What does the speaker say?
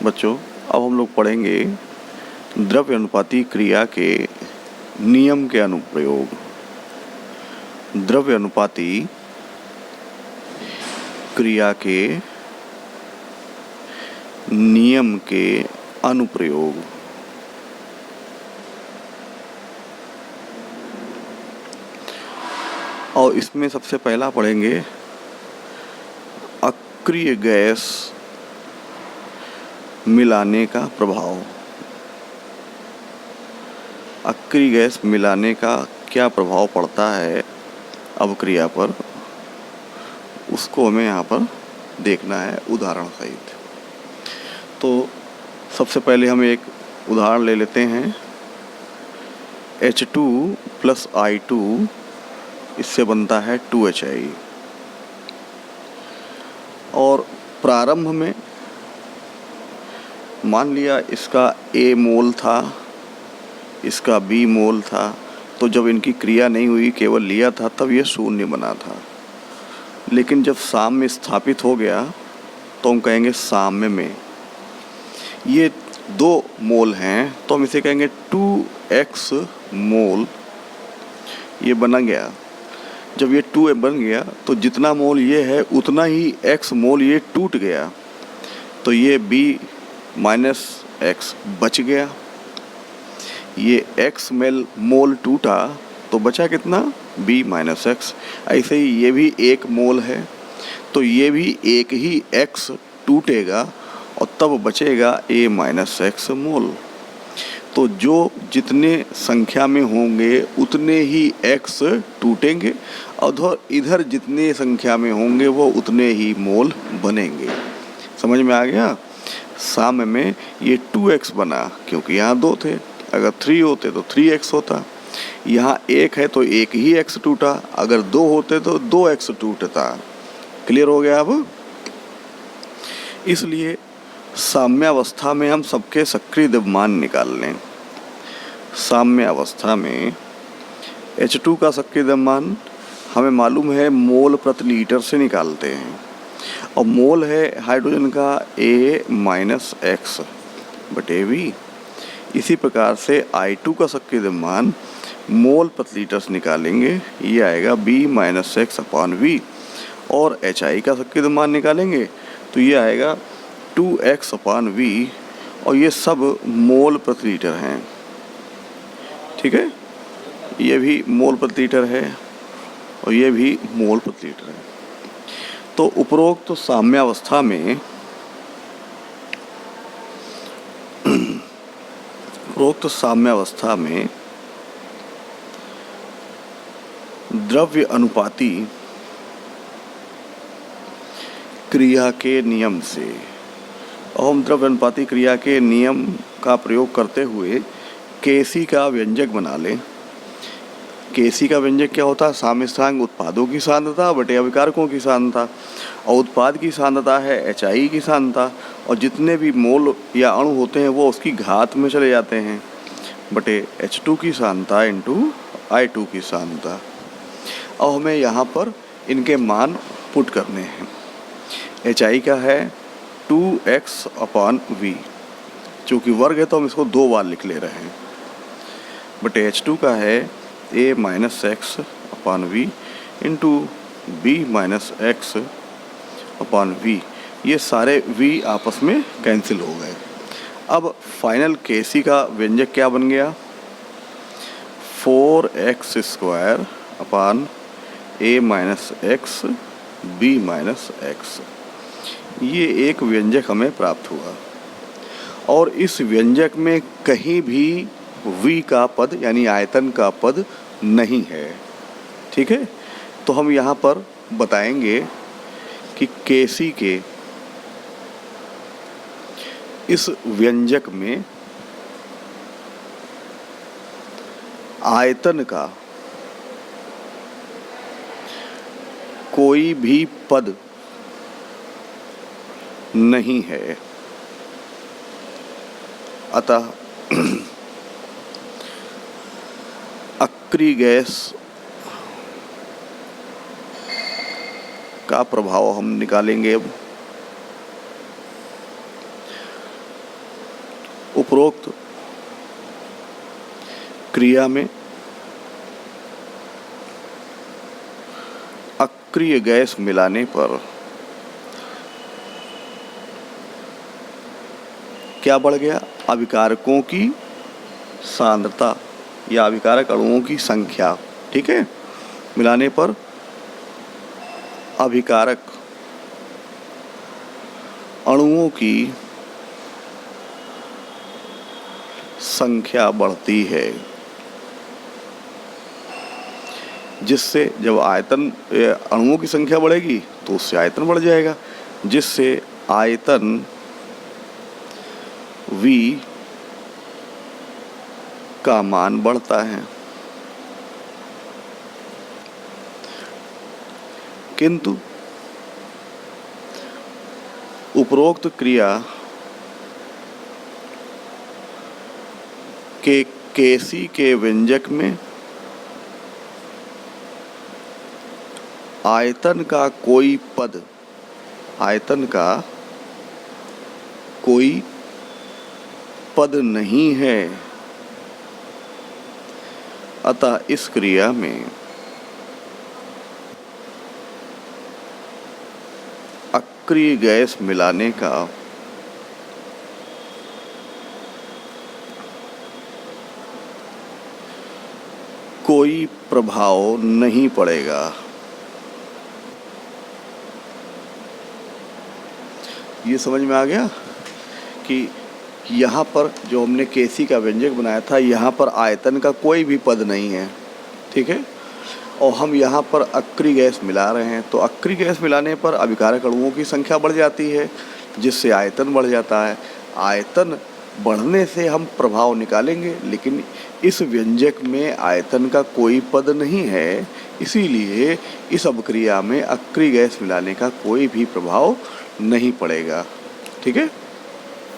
बच्चों, अब हम लोग पढ़ेंगे द्रव्य अनुपाती क्रिया के नियम के अनुप्रयोग। द्रव्य अनुपाती क्रिया के नियम के अनुप्रयोग। और इसमें सबसे पहला पढ़ेंगे अक्रिय गैस मिलाने का प्रभाव। अक्रिय गैस मिलाने का क्या प्रभाव पड़ता है अवक्रिया पर, उसको हमें यहाँ पर देखना है उदाहरण सहित। तो सबसे पहले हम एक उदाहरण ले लेते हैं। H2 + I2 इससे बनता है 2HI। और प्रारंभ में मान लिया इसका A मोल था, इसका B मोल था, तो जब इनकी क्रिया नहीं हुई, केवल लिया था, तब ये शून्य बना था। लेकिन जब साम्य स्थापित हो गया तो हम कहेंगे साम्य में ये 2 मोल हैं, तो हम इसे कहेंगे 2x मोल। ये बना गया। जब ये 2 बन गया तो जितना मोल ये है उतना ही x मोल ये टूट गया, तो ये B - x बच गया। ये x मोल टूटा तो बचा कितना, B - x। ऐसे ही ये भी 1 मोल है, तो ये भी एक ही x टूटेगा और तब बचेगा A - x मोल। तो जो जितने संख्या में होंगे उतने ही x टूटेंगे और इधर जितने संख्या में होंगे वो उतने ही मोल बनेंगे। समझ में आ गया? साम्य में ये 2x बना क्योंकि यहाँ 2 थे, अगर 3 होते तो 3x होता। यहाँ 1 है तो 1 ही x टूटा, अगर 2 होते तो 2x टूटता। क्लियर हो गया अब? इसलिए साम्यावस्था में हम सबके सक्रिय द्रव्यमान निकाल लें। साम्यावस्था में H2 का सक्रिय द्रव्यमान हमें मालूम है मोल प्रति लीटर से निकालते हैं, और मोल है हाइड्रोजन का A - x बटे V। इसी प्रकार से I2 का सक्रिय द्रव्यमान मोल प्रति लीटर से निकालेंगे, ये आएगा B - x / V। और HI का सक्रिय द्रव्यमान निकालेंगे तो ये आएगा 2x / V, और ये सब मोल प्रति लीटर हैं। ठीक है, ये भी मोल प्रति लीटर है और ये भी मोल प्रति लीटर है। तो उपरोक्त साम्यावस्था में द्रव्य अनुपाती क्रिया के नियम से, और हम द्रव्य अनुपाती क्रिया के नियम का प्रयोग करते हुए केसी का व्यंजक बना लें। केसी का व्यंजक क्या होता है? साम्य स्थानांक उत्पादों की सांद्रता बटे अभिकारकों की सांद्रता, और उत्पाद की सांद्रता है HI की सांद्रता, और जितने भी मोल या अणु होते हैं वो उसकी घात में चले जाते हैं, बटे H2 की सांद्रता इंटू I2 की सांद्रता। और हमें यहाँ पर इनके मान पुट करने हैं। HI का है 2x / V, चूँकि वर्ग है तो हम इसको 2 बार लिख ले रहे हैं, बटे H2 का है A - x / V into B - x / V। ये सारे V आपस में कैंसिल हो गए। अब फाइनल केसी का व्यंजक क्या बन गया? 4x² / A - x B - x। ये एक व्यंजक हमें प्राप्त हुआ, और इस व्यंजक में कहीं भी V का पद यानी आयतन का पद नहीं है। ठीक है, तो हम यहाँ पर बताएंगे कि केसी के इस व्यंजक में आयतन का कोई भी पद नहीं है। अतः अक्रिय गैस का प्रभाव हम निकालेंगे। अब उपरोक्त क्रिया में अक्रिय गैस मिलाने पर क्या बढ़ गया? अभिकारकों की सांद्रता या अभिकारक अणुओं की संख्या। ठीक है, मिलाने पर अभिकारक अणुओं की संख्या बढ़ती है, जिससे जब आयतन अणुओं की संख्या बढ़ेगी तो उससे आयतन बढ़ जाएगा, जिससे आयतन V का मान बढ़ता है। किंतु उपरोक्त क्रिया के Kc के व्यंजक में आयतन का कोई पद नहीं है, अतः इस क्रिया में अक्रिय गैस मिलाने का कोई प्रभाव नहीं पड़ेगा। ये समझ में आ गया कि यहाँ पर जो हमने Kc का व्यंजक बनाया था, यहाँ पर आयतन का कोई भी पद नहीं है। ठीक है, और हम यहाँ पर अक्रिय गैस मिला रहे हैं, तो अक्रिय गैस मिलाने पर अभिकारक अणुओं की संख्या बढ़ जाती है, जिससे आयतन बढ़ जाता है। आयतन बढ़ने से हम प्रभाव निकालेंगे, लेकिन इस व्यंजक में आयतन का कोई पद नहीं है, इसीलिए इस अभिक्रिया में अक्रिय गैस मिलाने का कोई भी प्रभाव नहीं पड़ेगा। ठीक है।